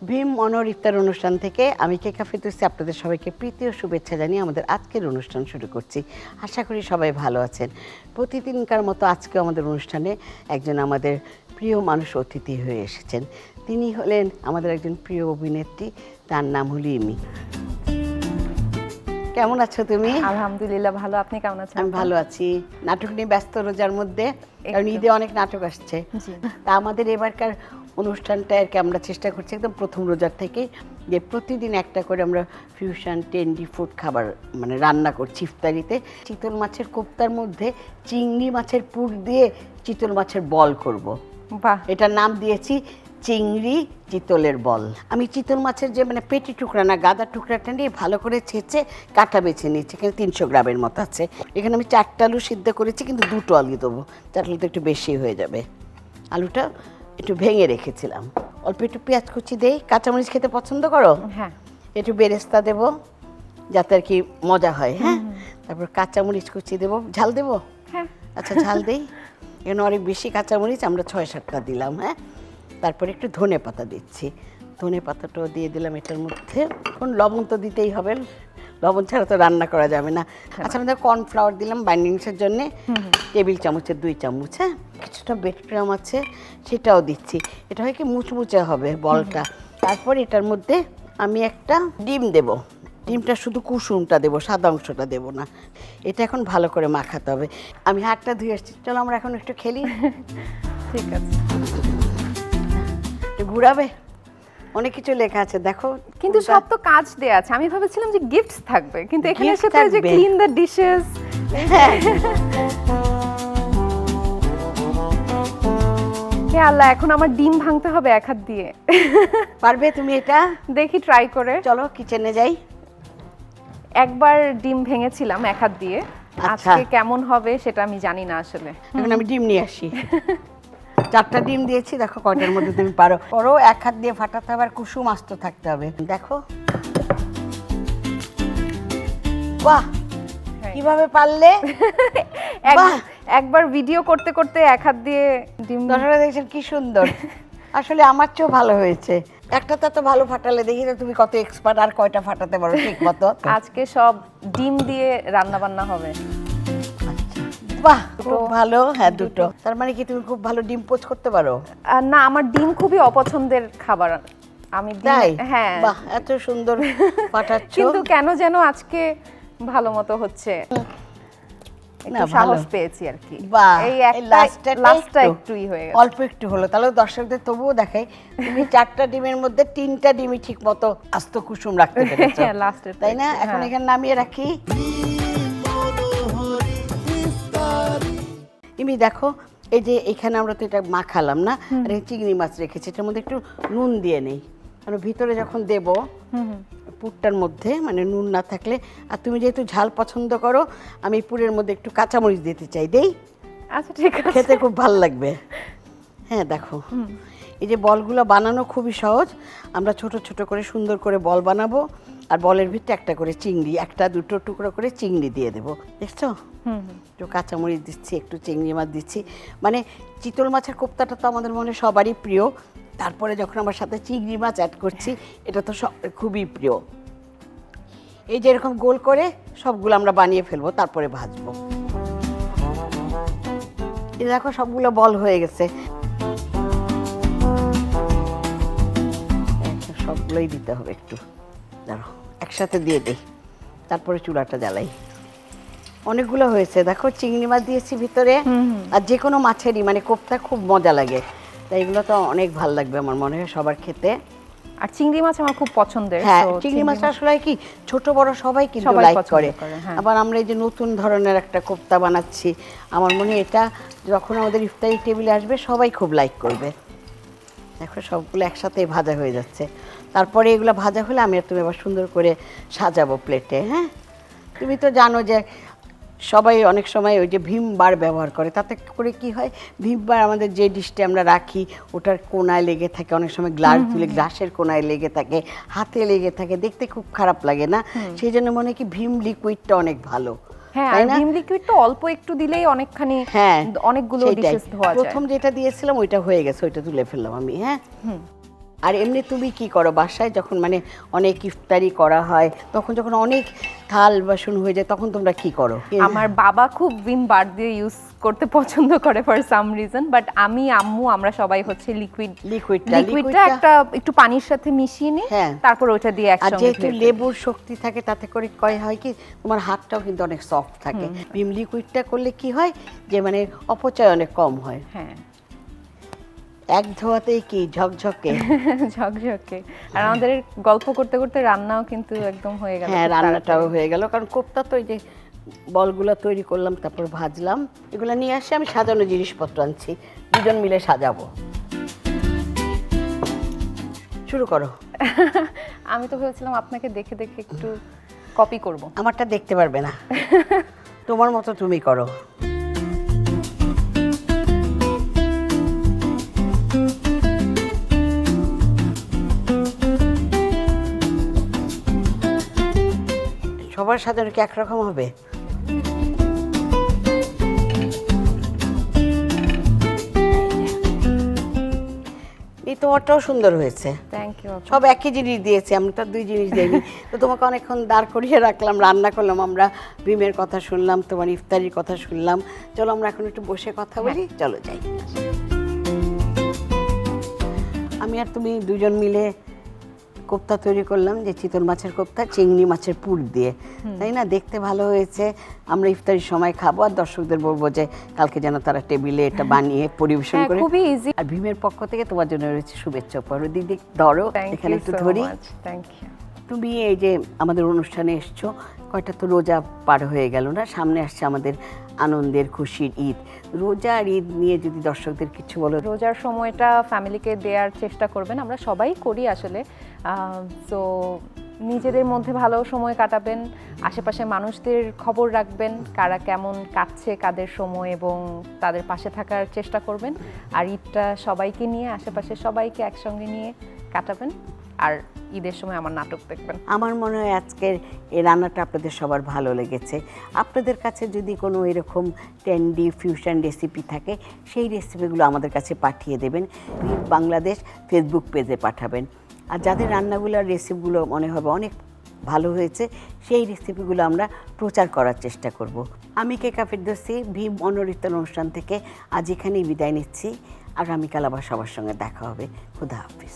ভীম মনোহর ইফতার অনুষ্ঠান থেকে আমি কেকা ফেরদৌসী আপনাদের সবাইকে প্রীতি ও শুভেচ্ছা জানিয়ে আমাদের আজকের অনুষ্ঠান শুরু করছি। আশা করি সবাই ভালো আছেন। প্রতিদিনকার মতো আজকে আমাদের অনুষ্ঠানে একজন আমাদের প্রিয় মানুষ অতিথি হয়ে এসেছেন। তিনি হলেন আমাদের একজন প্রিয় অভিনেত্রী, তার নাম হলো ইমি। কেমন আছো তুমি? আলহামদুলিল্লাহ ভালো, আপনি কেমন আছেন? আমি ভালো আছি। নাটক নিয়ে ব্যস্ত রোজার মধ্যে, কারণ ঈদে অনেক নাটক আসছে। তা আমাদের এবারকার অনুষ্ঠানটা আর কি আমরা চেষ্টা করছি একদম প্রথম রোজার থেকে যে প্রতিদিন একটা করে আমরা ফিউশন টেন্ডি ফুড খাবার মানে রান্না করছি ইফতারিতে। চিতল মাছের কোপ্তার মধ্যে চিংড়ি মাছের পুর দিয়ে চিতল মাছের বল করব। বাহ, এটার নাম দিয়েছি চিংড়ি চিতলের বল। আমি চিতল মাছের যে মানে পেটি টুকরা না গাদা টুকরাটা নিয়ে ভালো করে ছেঁচে কাটা বেছে নিচ্ছি। এখানে 300 গ্রামের মতো আছে। এখানে আমি 4টা আলু সিদ্ধ করেছি, কিন্তু 2টো আলু দেবো, 4 আলু তো একটু বেশি হয়ে যাবে। আলুটা একটু ভেঙে রেখেছিলাম। অল্প একটু পেঁয়াজ কুচি দেই। কাঁচামরিচ খেতে পছন্দ করো? হ্যাঁ। একটু বেরেস্তা দেবো যাতে আর কি মজা হয়। হ্যাঁ, তারপর কাঁচামরিচ কুচি দেবো। ঝাল দেবো? হ্যাঁ। আচ্ছা, ঝাল দেই। এখানে অনেক বেশি কাঁচামরিচ, আমরা 6-7টা দিলাম। হ্যাঁ, তারপরে একটু ধনে পাতা দিচ্ছি। ধনে পাতাটাও দিয়ে দিলাম এটার মধ্যে। এখন লবণ তো দিতেই হবে, লবণ ছাড়া তো রান্না করা যাবে না। আচ্ছা, আমাদের কর্নফ্লাওয়ার দিলাম বাইন্ডিংসের জন্য, টেবিল চামচের 2 চামচ। হ্যাঁ, কিছুটা ব্রেড ক্রাম আছে, সেটাও দিচ্ছি। এটা হয় কি মুচমুচে হবে বলটা। তারপর এটার মধ্যে আমি একটা ডিম দেব। ডিমটা শুধু কুসুমটা দেবো, সাদা অংশটা দেবো না। এটা এখন ভালো করে মাখাতে হবে। আমি হাতটা ধুয়ে আসছি, চলো আমরা এখন একটু খেলি। ঠিক আছে। ঘুরাবে, অনেক কিছু লেখা আছে দেখো, কিন্তু সব তো কাজ দেয়া আছে। আমি ভেবেছিলাম যে গিফটস থাকবে, কিন্তু এখানে Gift এসে তো যে থাকবে। Clean the dishes. হে আল্লাহ, এখন আমার ডিম ভাঙতে হবে এক হাত দিয়ে। পারবে তুমি এটা? দেখি ট্রাই করে। চলো কিচেনে যাই। একবার ডিম ভেঙেছিলাম এক হাত দিয়ে। আচ্ছা। আজকে কেমন হবে সেটা আমি জানি না আসলে। এখন আমি ডিম নিয়ে আসি। 4টা ডিম দিয়েছি, দেখো কয়টার মধ্যে তুমি পারো। ওরও এক হাত দিয়ে ফাটাতে হবে আর কুসুম আস্ত থাকতে হবে। দেখো, বাহ, কিভাবে পারলে! একবার ভিডিও করতে করতে এক হাত দিয়ে ডিম। দর্শকরা দেখছেন কি সুন্দর। আসলে আমার চেয়েও ভালো হয়েছে। একটা তো ভালো ফাটালে, দেখি তো তুমি কত এক্সপার্ট আর কয়টা ফাটাতে পারো ঠিক মতো। আজকে সব ডিম দিয়ে রান্না বান্না হবে। বাহ, খুব ভালো। হ্যাঁ, 2টো। তার মানে কি তুমি খুব ভালো ডিম পোচ করতে পারো? না, আমার ডিম খুবই অপছন্দের খাবার। আমি তাই? হ্যাঁ। বাহ, এত সুন্দর ফাটাচ্ছো। কিন্তু কেন যেন আজকে ভালো মতো হচ্ছে, না, একটু সাহস পেয়েছি আর কি। বাহ, এই লাস্টটা একটুই হয়ে গেছে। অল্প একটু হলো, তাহলে দর্শকদের তবুও দেখাই তুমি 4টা ডিমের মধ্যে 3টা ডিমই ঠিক মতো আস্ত কুসুম রাখতে পেরেছো। হ্যাঁ, লাস্টের তাই না? এখন এখানে নামিয়ে রাখি। তুমি দেখো, এই যে এখানে আমরা তো এটা মাখালাম না, আর এই চিংড়ি মাছ রেখেছি, এটার মধ্যে একটু নুন দিয়ে নেই। কারণ ভিতরে যখন দেব পুরটার মধ্যে মানে নুন না থাকলে, আর তুমি যেহেতু ঝাল পছন্দ করো, আমি পুরের মধ্যে একটু কাঁচামরিচ দিতে চাই। দেই? আচ্ছা, ঠিক আছে। খেতে খুব ভালো লাগবে। হ্যাঁ, দেখো, এই যে বলগুলো বানানো খুবই সহজ। আমরা ছোট ছোট করে সুন্দর করে বল বানাবো, আর বলের ভিতরে একটা করে চিংড়ি, 1-2 টুকরো করে চিংড়ি দিয়ে দেবো। দেখছো, একটু কাঁচামরিচ দিচ্ছি, একটু চিংড়ি মাছ দিচ্ছি। মানে চিতল মাছের কোপ্তাটা তো আমাদের মনে সবারই প্রিয়, তারপরে যখন আমার সাথে চিংড়ি মাছ অ্যাড করছি, এটা তো খুবই প্রিয়। এই যে এরকম গোল করে সবগুলো আমরা বানিয়ে ফেলবো, তারপরে ভাজবো। এই দেখো, সবগুলো বল হয়ে গেছে। সবগুলোই দিতে হবে একটু। দাঁড়াও, একসাথে দিয়ে দেই, তারপরে চুলাটা জ্বালাই। অনেকগুলো হয়েছে দেখো, চিংড়ি মাছ দিয়েছি ভিতরে। আর যে কোনো মাছেরই মানে কোপ্তা খুব মজা লাগে, তাই এগুলো তো অনেক ভালো লাগবে আমার মনে হয় সবার খেতে। আর চিংড়ি মাছ আমার খুব পছন্দের। হ্যাঁ, চিংড়ি মাছ আসলে কি ছোট বড় সবাই কিন্তু লাইক করে। আবার আমরা এই যে নতুন ধরনের একটা কোপ্তা বানাচ্ছি, আমার মনে হয় এটা যখন আমাদের ইফতারি টেবিলে আসবে সবাই খুব লাইক করবে। দেখো, সবগুলো একসাথে ভাজা হয়ে যাচ্ছে। তারপরে এগুলো ভাজা হলে আমি আর তুমি আবার সুন্দর করে সাজাবো প্লেটে। হ্যাঁ, তুমি তো জানো যে সবাই অনেক সময় ওই যে ভীম বার ব্যবহার করে, তাতে করে কি হয়, ভীম বার আমাদের যে ডিশটা আমরা রাখি ওটার কোনায় লেগে থাকে, অনেক সময় গ্লাস দিলে গ্লাসের কোনায় লেগে থাকে, হাতে লেগে থাকে, দেখতে খুব খারাপ লাগে না? সেই জন্য মনে হয় কি ভীম লিকুইডটা অনেক ভালো। হ্যাঁ, তাই আর না? ভিম লিকুইড তো অল্প একটু দিলেই অনেকখানি হ্যাঁ, অনেকগুলো সেটাই। ডিশেস ধোয়া যায়। প্রথম যেটা দিয়েছিলাম ওইটা হয়ে গেছে, ওইটা তুলে ফেললাম আমি। হ্যাঁ। আর এমনি তুমি কি করো বাসায় যখন মানে অনেক ইফতারি করা হয়, তখন যখন অনেক থাল বাসন হয়ে যায়, তখন তোমরা কি করো? আমার বাবা খুব ভিম বার দিয়ে ইউজ করতে পছন্দ করে ফর সাম রিজন, বাট আমি আম্মু আমরা সবাই হচ্ছে লিকুইডটা একটা একটু পানির সাথে মিশিয়ে নিই, হ্যাঁ। তারপর ওটা দিয়ে আর একসঙ্গে যেহেতু ধুয়ে ফেলি। লেবুর শক্তি থাকে, তাতে করে কয় হয় কি তোমার হাতটাও কিন্তু অনেক সফট থাকে। ভিম লিকুইডটা করলে কি হয় যে মানে অপচয় অনেক কম হয়। হ্যাঁ, এক ধোয়াতেই কি ঝকঝকে। ঝকঝকে। আর আমাদের গল্প করতে করতে রান্নাও কিন্তু একদম হয়ে গেল। হ্যাঁ, খুব রান্নাটাও তাড়াতাড়ি। হয়ে গেল, কারণ কোপ্তা তো এই যে বলগুলো তৈরি করলাম, তারপর ভাজলাম, এগুলো নিয়ে আসি, আমি সাজানো জিনিসপত্র আনছি, দুজন মিলে সাজাবো। শুরু করো। আমি তো ভেবেছিলাম আপনাকে দেখে দেখে একটু কপি করব। আমারটা দেখতে পারবে না, তোমার মতো তুমি করো। সবার সাজানো কি একরকম হবে? এই তোমারটাও সুন্দর হয়েছে। Thank you. সব একই জিনিস দিয়েছি, আমরা তো দুই জিনিস দিইনি। তো তোমাকে অনেকক্ষণ দাঁড় করিয়ে রাখলাম, রান্না করলাম, আমরা ভীমের কথা শুনলাম, তোমার ইফতারির কথা শুনলাম। চলো আমরা এখন একটু বসে কথা বলি, চলো যাই। আমি আর তুমি দুজন মিলে কোপ্তা তৈরি করলাম, যে চিতল মাছের কোপ্তা চিংড়ি মাছের পুর দিয়ে, তাই না? দেখতে ভালো হয়েছে। আমরা ইফতারির সময় খাবো, আর দর্শকদের বলবো যে কালকে যেন তারা টেবিলে এটা বানিয়ে পরিবেশন করে। খুবই ইজি। আর ভীমের পক্ষ থেকে তোমার জন্য রয়েছে শুভেচ্ছা উপহার। দিদি ধরো, এখানে একটু ধরি। Thank you. তুমি এই যে আমাদের অনুষ্ঠানে এসছো, কয়টা তো রোজা পার হয়ে গেল না, সামনে আসছে আমাদের আনন্দের খুশির ঈদ। রোজা আর ঈদ নিয়ে যদি দর্শকদের কিছু বলো। রোজার সময়টা ফ্যামিলিকে দেওয়ার চেষ্টা করবেন, আমরা সবাই করি আসলে। তো নিজেদের মধ্যে ভালো সময় কাটাবেন, আশেপাশে মানুষদের খবর রাখবেন, কারা কেমন কাটছে কাদের সময়, এবং তাদের পাশে থাকার চেষ্টা করবেন। আর ঈদটা সবাইকে নিয়ে, আশেপাশে সবাইকে একসঙ্গে নিয়ে কাটাবেন। আর ঈদের সময় আমার নাটক দেখবেন। আমার মনে হয় আজকের এই রান্নাটা আপনাদের সবার ভালো লেগেছে। আপনাদের কাছে যদি কোনো এরকম ট্রেন্ডি ফিউশন রেসিপি থাকে, সেই রেসিপিগুলো আমাদের কাছে পাঠিয়ে দেবেন। বাংলাদেশ ফেসবুক পেজে পাঠাবেন। আর যাদের রান্নাগুলো আর রেসিপিগুলো মনে হবে অনেক ভালো হয়েছে, সেই রেসিপিগুলো আমরা প্রচার করার চেষ্টা করব। আমি কেকা ফেরদৌসী ভীম অনরিতন অনুষ্ঠান থেকে আজ এখানেই বিদায় নিচ্ছি। আগামীকাল আবার সবার সঙ্গে দেখা হবে। খুদা হাফিজ।